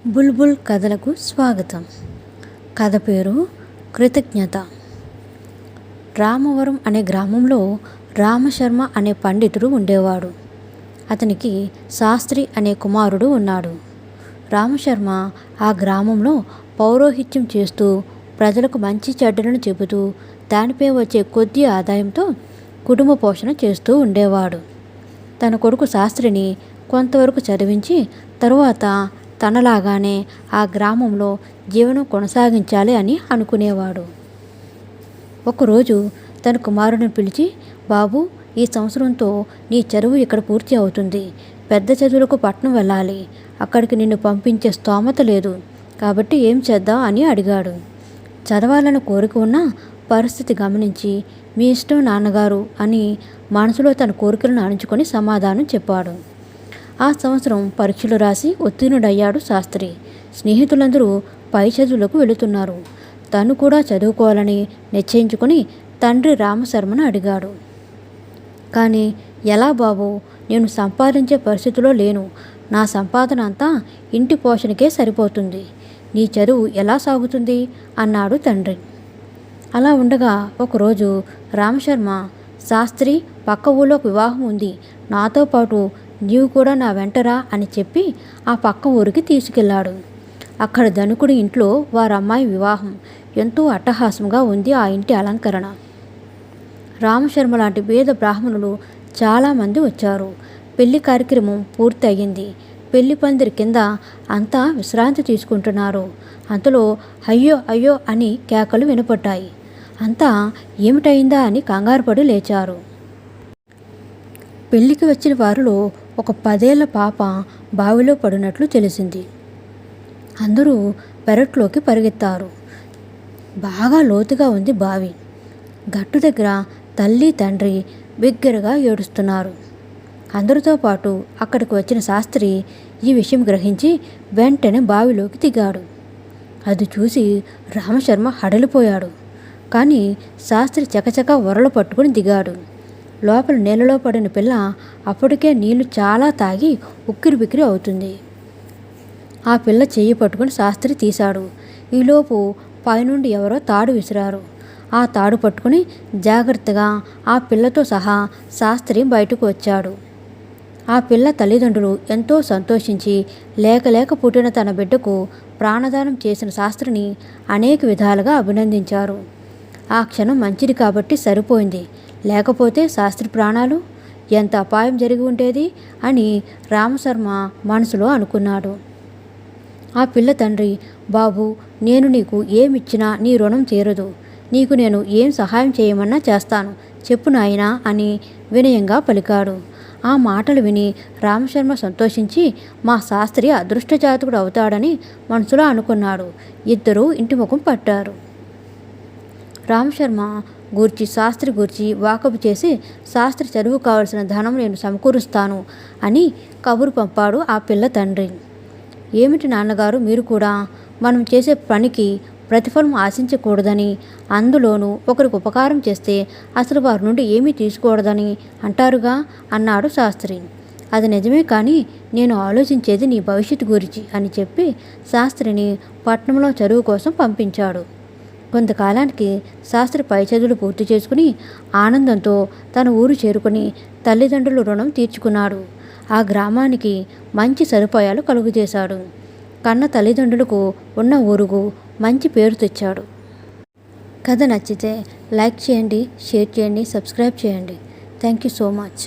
బుల్బుల్ కథలకు స్వాగతం. కథ పేరు కృతజ్ఞత. రామవరం అనే గ్రామంలో రామశర్మ అనే పండితుడు ఉండేవాడు. అతనికి శాస్త్రి అనే కుమారుడు ఉన్నాడు. రామశర్మ ఆ గ్రామంలో పౌరోహిత్యం చేస్తూ ప్రజలకు మంచి చెడ్డలను చెబుతూ దానిపై వచ్చే కొద్ది ఆదాయంతో కుటుంబ పోషణ చేస్తూ ఉండేవాడు. తన కొడుకు శాస్త్రిని కొంతవరకు చదివించి తరువాత తనలాగానే ఆ గ్రామంలో జీవనం కొనసాగించాలి అని అనుకునేవాడు. ఒకరోజు తన కుమారుడిని పిలిచి, బాబు, ఈ సంవత్సరంతో నీ చదువు ఇక్కడ పూర్తి అవుతుంది. పెద్ద చదువులకు పట్నం వెళ్ళాలి. అక్కడికి నిన్ను పంపించే స్తోమత లేదు. కాబట్టి ఏం చేద్దాం అని అడిగాడు. చదవాలని కోరిక ఉన్న పరిస్థితి గమనించి, మీ ఇష్టం నాన్నగారు అని మనసులో తన కోరికలను అణుచుకొని సమాధానం చెప్పాడు. ఆ సంవత్సరం పరీక్షలు రాసి ఉత్తీర్ణుడయ్యాడు శాస్త్రి. స్నేహితులందరూ పై చదువులకు వెళుతున్నారు. తను కూడా చదువుకోవాలని నిశ్చయించుకొని తండ్రి రామశర్మను అడిగాడు. కానీ ఎలా బాబు, నేను సంపాదించే పరిస్థితిలో లేను. నా సంపాదన అంతా ఇంటి పోషణకే సరిపోతుంది. నీ చదువు ఎలా సాగుతుంది అన్నాడు తండ్రి. అలా ఉండగా ఒకరోజు రామశర్మ, శాస్త్రి, పక్క ఊళ్ళో వివాహం ఉంది, నాతో పాటు నీవు కూడా నా వెంటరా అని చెప్పి ఆ పక్క ఊరికి తీసుకెళ్లాడు. అక్కడ ధనికుడి ఇంట్లో వారమ్మాయి వివాహం. ఎంతో అట్టహాసంగా ఉంది ఆ ఇంటి అలంకరణ. రామశర్మ లాంటి పేద బ్రాహ్మణులు చాలామంది వచ్చారు. పెళ్లి కార్యక్రమం పూర్తి అయ్యింది. పెళ్లి పందిరి కింద అంతా విశ్రాంతి తీసుకుంటున్నారు. అంతలో అయ్యో అయ్యో అని కేకలు వినపడ్డాయి. అంతా ఏమిటయిందా అని కంగారుపడి లేచారు. పెళ్లికి వచ్చిన వారిలో ఒక 10 ఏళ్ల పాప బావిలో పడినట్లు తెలిసింది. అందరూ పెరట్లోకి పరిగెత్తారు. బాగా లోతుగా ఉంది బావి. గట్టు దగ్గర తల్లి తండ్రి బిగ్గరగా ఏడుస్తున్నారు. అందరితో పాటు అక్కడికి వచ్చిన శాస్త్రి ఈ విషయం గ్రహించి వెంటనే బావిలోకి దిగాడు. అది చూసి రామశర్మ హడలిపోయాడు. కానీ శాస్త్రి చకచకా వరలు పట్టుకుని దిగాడు. లోపల నీళ్ళలో పడిన పిల్ల అప్పటికే నీళ్లు చాలా తాగి ఉక్కిరిబిక్కిరి అవుతుంది. ఆ పిల్ల చెయ్యి పట్టుకుని శాస్త్రి తీశాడు. ఈలోపు పైనుండి ఎవరో తాడు విసిరారు. ఆ తాడు పట్టుకుని జాగ్రత్తగా ఆ పిల్లతో సహా శాస్త్రి బయటకు వచ్చాడు. ఆ పిల్ల తల్లిదండ్రులు ఎంతో సంతోషించి లేక పుట్టిన తన బిడ్డకు ప్రాణదానం చేసిన శాస్త్రిని అనేక విధాలుగా అభినందించారు. ఆ క్షణం మంచిది కాబట్టి సరిపోయింది, లేకపోతే శాస్త్రి ప్రాణాలు ఎంత అపాయం జరిగి ఉండేది అని రామశర్మ మనసులో అనుకున్నాడు. ఆ పిల్ల తండ్రి, బాబు, నేను నీకు ఏమిచ్చినా నీ రుణం తీరదు. నీకు నేను ఏం సహాయం చేయమన్నా చేస్తాను, చెప్పు నాయనా అని వినయంగా పలికాడు. ఆ మాటలు విని రామశర్మ సంతోషించి మా శాస్త్రి అదృష్టజాతకుడు అవుతాడని మనసులో అనుకున్నాడు. ఇద్దరూ ఇంటి ముఖం పట్టారు. రామశర్మ గూర్చి శాస్త్రి గూర్చి వాకబు చేసి శాస్త్రి చదువు కావలసిన ధనం నేను సమకూరుస్తాను అని కబురు పంపాడు ఆ పిల్ల తండ్రి. ఏమిటి నాన్నగారు, మీరు కూడా మనం చేసే పనికి ప్రతిఫలం ఆశించకూడదని, అందులోనూ ఒకరికి ఉపకారం చేస్తే అసలు వారి నుండి ఏమీ తీసుకోకూడదని అంటారుగా అన్నాడు శాస్త్రి. అది నిజమే, కానీ నేను ఆలోచించేది నీ భవిష్యత్తు గురించి అని చెప్పి శాస్త్రిని పట్నంలో చదువు కోసం పంపించాడు. కొంతకాలానికి శాస్త్రి పై చదువులు పూర్తి చేసుకుని ఆనందంతో తన ఊరు చేరుకుని తల్లిదండ్రుల రుణం తీర్చుకున్నాడు. ఆ గ్రామానికి మంచి సదుపాయాలు కలుగజేశాడు. కన్న తల్లిదండ్రులకు ఉన్న ఊరుకు మంచి పేరు తెచ్చాడు. కథ నచ్చితే లైక్ చేయండి, షేర్ చేయండి, సబ్స్క్రైబ్ చేయండి. Thank you so much.